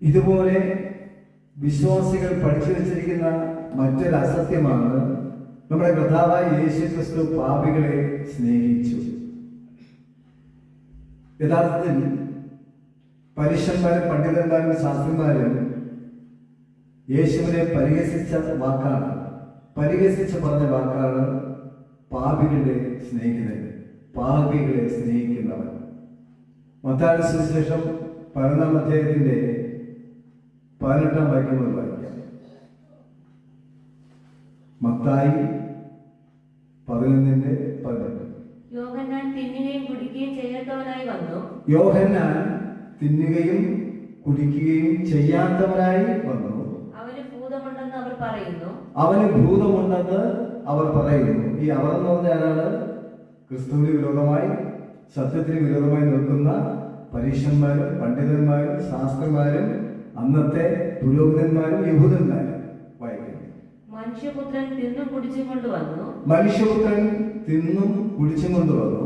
ഇതുപോലെ വിശ്വാസികൾ പഠിച്ചു വച്ചിരിക്കുന്ന മറ്റൊരു അസത്യമാണ് നമ്മുടെ കർത്താവായ യേശു ക്രിസ്തു പാപികളെ സ്നേഹിച്ചു. യഥാർത്ഥത്തിൽ പരീശന്മാരും പണ്ഡിതന്മാരും ശാസ്ത്രിമാരും യേശുവിനെ പരിഹസിച്ച് പറഞ്ഞ വാക്കാണ് പാപികളുടെ സ്നേഹിതൻ, പാപികളെ സ്നേഹിക്കുന്നവൻ. മത്തായിയുടെ സുവിശേഷം 11-ാം അധ്യായത്തിന്റെ 18-ാം വാക്യം മുതൽ വായിക്കാം. മത്തായി 11:18. യോഹന്നാൻ തിന്നുകയും കുടിക്കുകയും ചെയ്യാത്തവനായി വന്നു. യോഹന്നാൻ തിന്നുകയും കുടിക്കുകയും ചെയ്യാത്തവനായി വന്നു. അവന് ഭൂതമുണ്ടെന്ന് അവർ പറയുന്നു. അവന് ഭൂതമുണ്ടെന്ന് അവർ പറയുന്നു. ഈ അവർ എന്ന് പറഞ്ഞ ആരാണ്? ക്രിസ്തുവിന് വിരോധമായി, സത്യത്തിന് വിരോധമായി നിൽക്കുന്ന പരീശന്മാരും പണ്ഡിതന്മാരും ശാസ്ത്രന്മാരും അന്നത്തെ പുരോഹിതന്മാരും യഹൂദന്മാരും വായിക്കുന്നു. മനുഷ്യപുത്രൻ തിന്നും കുടിച്ചും കൊണ്ടുവന്നു. മനുഷ്യപുത്രൻ തിന്നും കുടിച്ചും കൊണ്ടുവന്നു.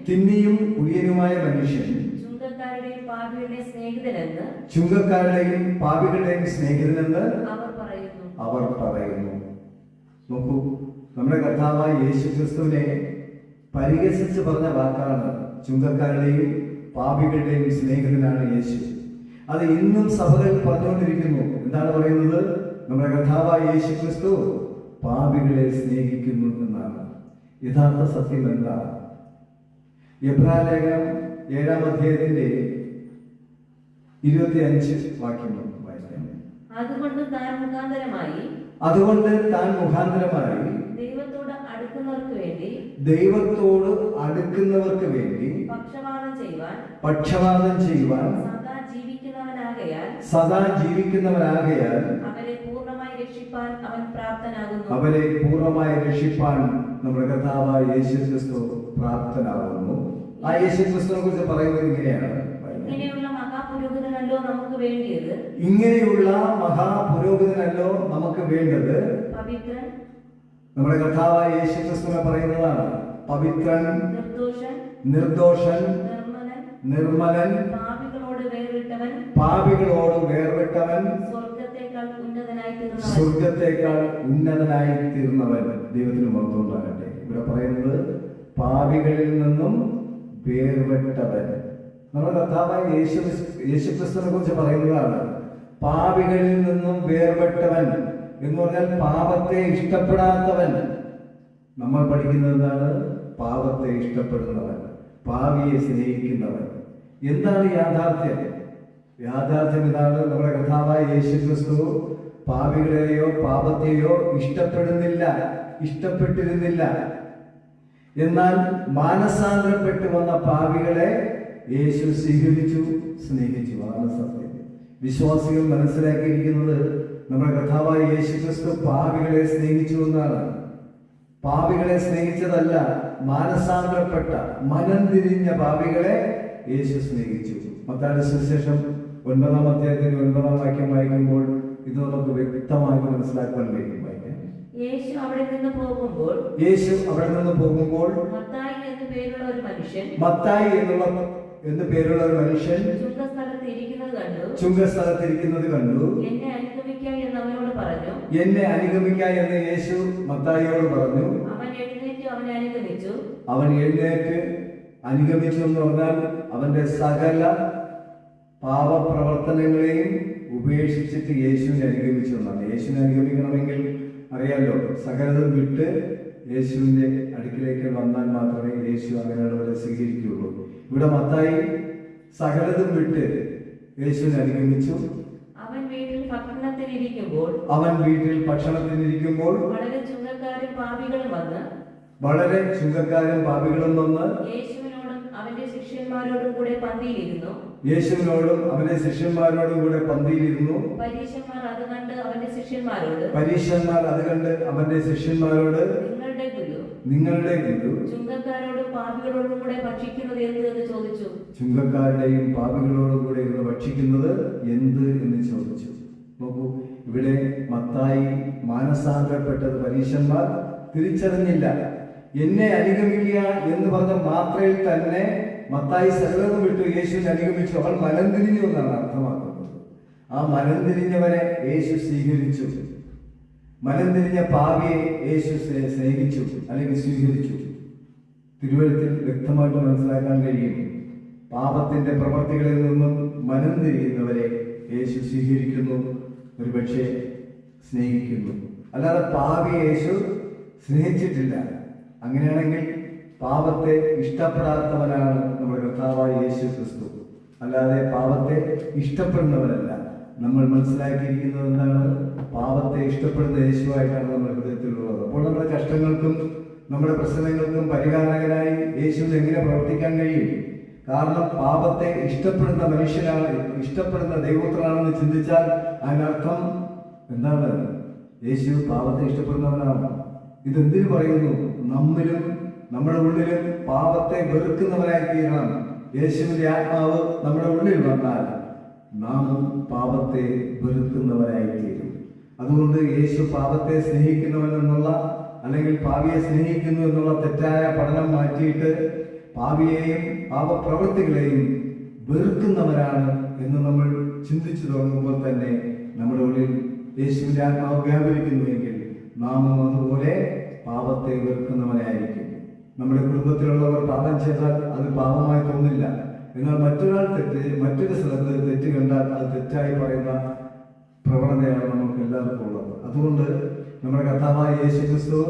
തിന്നിയും കുടിയനുമായ മനുഷ്യൻ ചുങ്കക്കാരുടെയും പാപികളുടെയും സ്നേഹിതനെന്ന് അവർ പറയുന്നു. നോക്കൂ, നമ്മുടെ കർത്താവായ യേശു ക്രിസ്തുവിനെ പരിഹസിച്ച് പറഞ്ഞ വാക്കാണ് ചുങ്കക്കാരുടെയും പാപികളുടെയും സ്നേഹിതനാണ് യേശു. അത് ഇന്നും സഭകൾ പറഞ്ഞുകൊണ്ടിരിക്കുന്നു. എന്താണ് പറയുന്നത്? നമ്മുടെ കർത്താവായ യേശു ക്രിസ്തു പാപികളെ സ്നേഹിക്കുന്നു എന്നാണ്. യഥാർത്ഥ സത്യം എന്താണ്? എബ്രായലേഖനം 7-ാം അധ്യായത്തിന്റെ 25 വാക്യം വായിക്കാം. അതുകൊണ്ട് താൻ മുഖാന്തരമായി ദൈവത്തോട് അടുക്കുന്നവർക്ക് വേണ്ടി പക്ഷപാതം ചെയ്യുവാൻ സദാ ജീവിക്കുന്നവനാകയാൽ അവരെ പൂർണ്ണമായി രക്ഷിപ്പാൻ നമ്മുടെ കർത്താവായ യേശു ക്രിസ്തു പ്രാപ്തനാകുന്നു. ആ യേശു ക്രിസ്തുവിനെ കുറിച്ച് പറയുന്നത് ഇങ്ങനെയാണ്: ഇങ്ങനെയുള്ള മഹാപുരോഹിതനല്ലോ നമുക്ക് വേണ്ടത്. പവിത്രൻ, നമ്മുടെ കർത്താവായ യേശു ക്രിസ്തുവിനെ പറയുന്നതാണ്. പവിത്രൻ, നിർദോഷൻ, നിർമ്മലൻ, പാപികളോട് വേർവിട്ടവൻ, സ്വർഗത്തേക്കാൾ ഉന്നതനായി തീർന്നവൻ. ദൈവത്തിന് മഹത്വം ഉണ്ടാകട്ടെ. ഇവിടെ പറയുന്നത് പാപികളിൽ നിന്നും വേർവിട്ടവൻ. നമ്മുടെ കർത്താവായ യേശു ക്രിസ്തുവിനെ കുറിച്ച് പറയുന്നതാണ് പാപികളിൽ നിന്നും വേർപെട്ടവൻ എന്ന് പറഞ്ഞാൽ പാപത്തെ ഇഷ്ടപ്പെടാത്തവൻ. നമ്മൾ പഠിക്കുന്നത് എന്താണ്? പാപത്തെ ഇഷ്ടപ്പെടുന്നവൻ, പാപിയെ സ്നേഹിക്കുന്നവൻ. എന്താണ് യാഥാർത്ഥ്യം? യാഥാർത്ഥ്യം ഇതാണ്: നമ്മുടെ കർത്താവായ യേശു ക്രിസ്തു പാപികളെയോ പാപത്തെയോ ഇഷ്ടപ്പെട്ടിരുന്നില്ല. എന്നാൽ മാനസാന്തരപ്പെട്ടു വന്ന പാപികളെ യേശു സ്വീകരിച്ചു, സ്നേഹിച്ചു. അതാണ് സത്യം. വിശ്വാസികൾ മനസ്സിലാക്കിയിരിക്കുന്നത് നമ്മുടെ കർത്താവായ യേശു ക്രിസ്തു പാപികളെ സ്നേഹിച്ചു എന്നാണ്. പാപികളെ സ്നേഹിച്ചതല്ല, മാനസാന്തരപ്പെട്ട മനം തിരിഞ്ഞ പാപികളെ യേശു സ്നേഹിച്ചു. മത്തായിയുടെ സുവിശേഷം 9-ാം അധ്യായത്തിന്റെ 9-ാം വാക്യം വായിക്കുമ്പോൾ ഇത് നമുക്ക് വ്യക്തമായി മനസ്സിലാക്കാൻ കഴിയും. യേശു അവിടെ നിന്ന് പോകുമ്പോൾ മത്തായി എന്ന് പേരുള്ള ഒരു മനുഷ്യൻ ചുങ്കസ്ഥലത്തിരിക്കുന്നത് കണ്ടു. എന്നെ അനുഗമിക്കായി എന്ന് യേശു മത്തായിയോട് പറഞ്ഞു. അവൻ എഴുന്നേറ്റ് അനുഗമിച്ചു എന്ന് പറഞ്ഞാൽ അവന്റെ സകല പാപപ്രവർത്തനങ്ങളെയും ഉപേക്ഷിച്ചിട്ട് യേശുവിനെ അനുഗമിച്ചു എന്നാണ്. യേശുവിനെ അനുഗമിക്കണമെങ്കിൽ അറിയാലോ, സകലതും വിട്ട് യേശുവിന്റെ അടുക്കിലേക്ക് വന്നാൽ മാത്രമേ യേശു അങ്ങനെയുള്ളവരെ സ്വീകരിക്കുകയുള്ളൂ. ഇവിടെ മത്തായി സകലതും വിട്ട് യേശുവിനെ അനുഗമിച്ചു. അവൻ വീട്ടിൽ ഭക്ഷണത്തിനിരിക്കുമ്പോൾ വളരെ ചുങ്കക്കാരും പാപികളും വന്ന് യേശുവിനോടും അവന്റെ ശിഷ്യന്മാരോടും കൂടെ പന്തിയിലിരുന്നു. പരീശന്മാർ അത് കണ്ട് അവന്റെ ശിഷ്യന്മാരോട് നിങ്ങളുടെ ഗുരു ചുങ്കക്കാരോടും പാപികളോടും കൂടെ ഭക്ഷിക്കുന്നത് എന്ത് എന്ന് ചോദിച്ചു. ചുങ്കക്കാരുടെയും പാപികളോടും കൂടെ ഇരുന്ന് ഭക്ഷിക്കുന്നത് എന്ത് എന്ന് ചോദിച്ചു. നോക്കൂ, ഇവിടെ മത്തായി മാനസാന്തരപ്പെട്ടത് പരീശന്മാർ തിരിച്ചറിഞ്ഞില്ല. എന്നെ അനുഗമിക്കുക എന്ന് പറഞ്ഞ മാത്രയിൽ തന്നെ മത്തായി സകലവും വിട്ടു യേശുവിനെ അനുഗമിച്ചു. അവൻ മനം തിരിഞ്ഞു എന്നാണ് അർത്ഥമാക്കുന്നത്. ആ മനം തിരിഞ്ഞവനെ യേശു സ്വീകരിച്ചു. മനം തിരിഞ്ഞ പാപിയെ യേശു സ്നേഹിച്ചു അല്ലെങ്കിൽ സ്വീകരിച്ചു. തിരുവഴുത്തിൽ വ്യക്തമായിട്ട് മനസ്സിലാക്കാൻ കഴിയും. പാപത്തിന്റെ പ്രവർത്തികളിൽ നിന്നും മനം തിരിയുന്നവരെ യേശു സ്വീകരിക്കുന്നു, ഒരുപക്ഷെ സ്നേഹിക്കുന്നു. അല്ലാതെ പാപിയെ യേശു സ്നേഹിച്ചിട്ടില്ല. അങ്ങനെയാണെങ്കിൽ പാപത്തെ ഇഷ്ടപ്പെടാത്തവനാണ് നമ്മുടെ കർത്താവായ യേശു ക്രിസ്തു, അല്ലാതെ പാപത്തെ ഇഷ്ടപ്പെടുന്നവരല്ല. നമ്മൾ മനസ്സിലാക്കിയിരിക്കുന്നത് എന്താണ്? പാപത്തെ ഇഷ്ടപ്പെടുന്ന യേശുവായിട്ടാണ് നമ്മുടെ ഹൃദയത്തിലുള്ളത്. അപ്പോൾ നമ്മുടെ കഷ്ടങ്ങൾക്കും നമ്മുടെ പ്രശ്നങ്ങൾക്കും പരിഹാരകനായി യേശുവിന് എങ്ങനെ പ്രവർത്തിക്കാൻ കഴിയും? കാരണം പാപത്തെ ഇഷ്ടപ്പെടുന്ന മനുഷ്യനാണ്, ഇഷ്ടപ്പെടുന്ന ദൈവപുത്രനാണെന്ന് ചിന്തിച്ചാൽ അതിനർത്ഥം എന്താണ്? യേശു പാപത്തെ ഇഷ്ടപ്പെടുന്നവനാണ്. ഇതെന്തിനു പറയുന്നു? നമ്മിലും നമ്മുടെ ഉള്ളിലും പാപത്തെ വെറുക്കുന്നവനായി തീരണം. യേശുവിന്റെ ആത്മാവ് നമ്മുടെ ഉള്ളിൽ വന്നാൽ നാമും പാപത്തെ വെറുക്കുന്നവരായി തീരും. അതുകൊണ്ട് യേശു പാപത്തെ സ്നേഹിക്കുന്നവൻ എന്നുള്ള അല്ലെങ്കിൽ പാപിയെ സ്നേഹിക്കുന്നു എന്നുള്ള തെറ്റായ പഠനം മാറ്റിയിട്ട് പാപിയെയും പാപപ്രവൃത്തികളെയും വെറുക്കുന്നവരാണ് എന്ന് നമ്മൾ ചിന്തിച്ചു തുടങ്ങുമ്പോൾ തന്നെ നമ്മുടെ ഉള്ളിൽ യേശുവിന്റെ ആത്മാവ് വ്യാപരിക്കുന്നുവെങ്കിൽ നാമും അതുപോലെ പാപത്തെ വെറുക്കുന്നവനായിരിക്കും. നമ്മുടെ കുടുംബത്തിലുള്ളവർ പാപം ചെയ്താൽ അത് പാപമായി തോന്നില്ല. എന്നാൽ മറ്റൊരു സ്ഥലത്ത് തെറ്റ് കണ്ടാൽ അത് തെറ്റായി പറയുന്ന പ്രവണതയാണ് നമുക്ക് എല്ലാവർക്കും ഉള്ളത്. അതുകൊണ്ട് നമ്മുടെ കർത്താവായ യേശു ക്രിസ്തു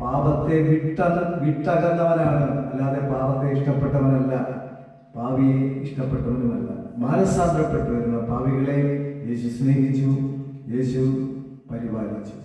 പാപത്തെ വിട്ടകന്നവനാണ്, അല്ലാതെ പാപത്തെ ഇഷ്ടപ്പെട്ടവനല്ല, പാപിയെ ഇഷ്ടപ്പെട്ടവനുമല്ല. മാനസാന്തരപ്പെട്ടു വരുന്ന പാപികളെ യേശു സ്നേഹിച്ചു, യേശു പരിപാലിച്ചു.